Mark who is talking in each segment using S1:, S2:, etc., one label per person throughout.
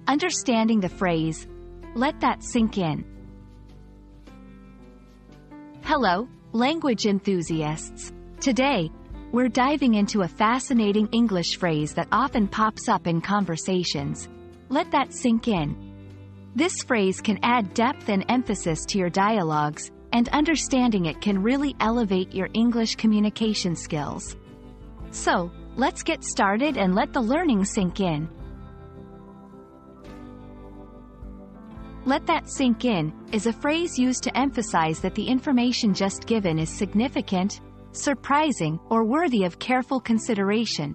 S1: Understanding the phrase, let that sink in. Hello, language enthusiasts. Today, we're diving into a fascinating English phrase that often pops up in conversations. Let that sink in. This phrase can add depth and emphasis to your dialogues, and understanding it can really elevate your English communication skills. So, let's get started and let the learning sink in. Let that sink in is a phrase used to emphasize that the information just given is significant, surprising, or worthy of careful consideration.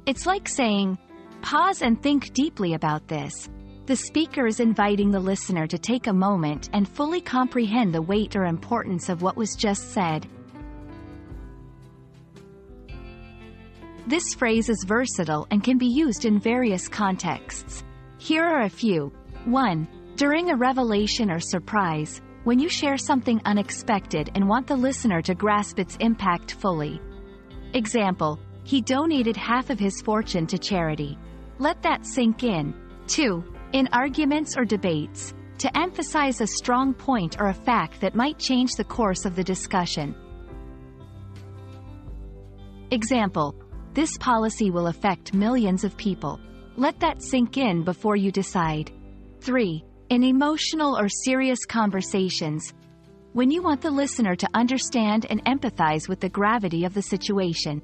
S1: It's like saying, pause and think deeply about this. The speaker is inviting the listener to take a moment and fully comprehend the weight or importance of what was just said. This phrase is versatile and can be used in various contexts. Here are a few. 1. During a revelation or surprise, when you share something unexpected and want the listener to grasp its impact fully. Example, he donated half of his fortune to charity. Let that sink in. 2. In arguments or debates, to emphasize a strong point or a fact that might change the course of the discussion. Example, this policy will affect millions of people. Let that sink in before you decide. 3. In emotional or serious conversations, when you want the listener to understand and empathize with the gravity of the situation.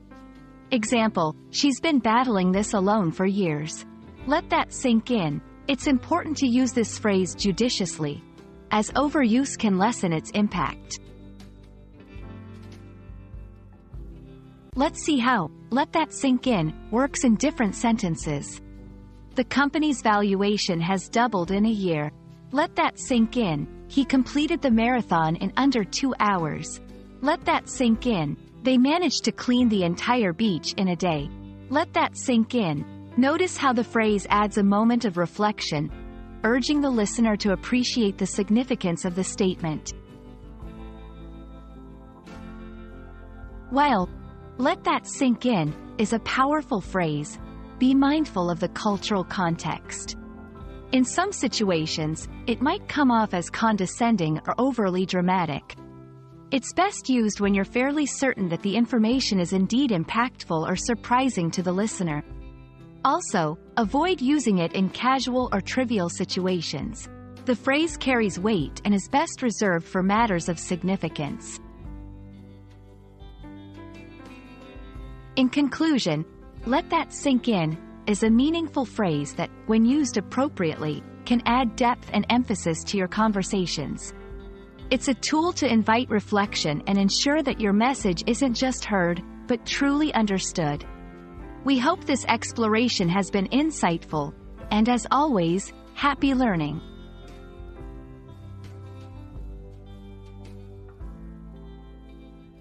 S1: Example, she's been battling this alone for years. Let that sink in. It's important to use this phrase judiciously, as overuse can lessen its impact. Let's see how "let that sink in" works in different sentences. The company's valuation has doubled in a year. Let that sink in. He completed the marathon in under 2 hours. Let that sink in. They managed to clean the entire beach in a day. Let that sink in. Notice how the phrase adds a moment of reflection, urging the listener to appreciate the significance of the statement. While "let that sink in" is a powerful phrase, be mindful of the cultural context. In some situations, it might come off as condescending or overly dramatic. It's best used when you're fairly certain that the information is indeed impactful or surprising to the listener. Also, avoid using it in casual or trivial situations. The phrase carries weight and is best reserved for matters of significance. In conclusion, "let that sink in" is a meaningful phrase that, when used appropriately, can add depth and emphasis to your conversations. It's a tool to invite reflection and ensure that your message isn't just heard, but truly understood. We hope this exploration has been insightful, and as always, happy learning.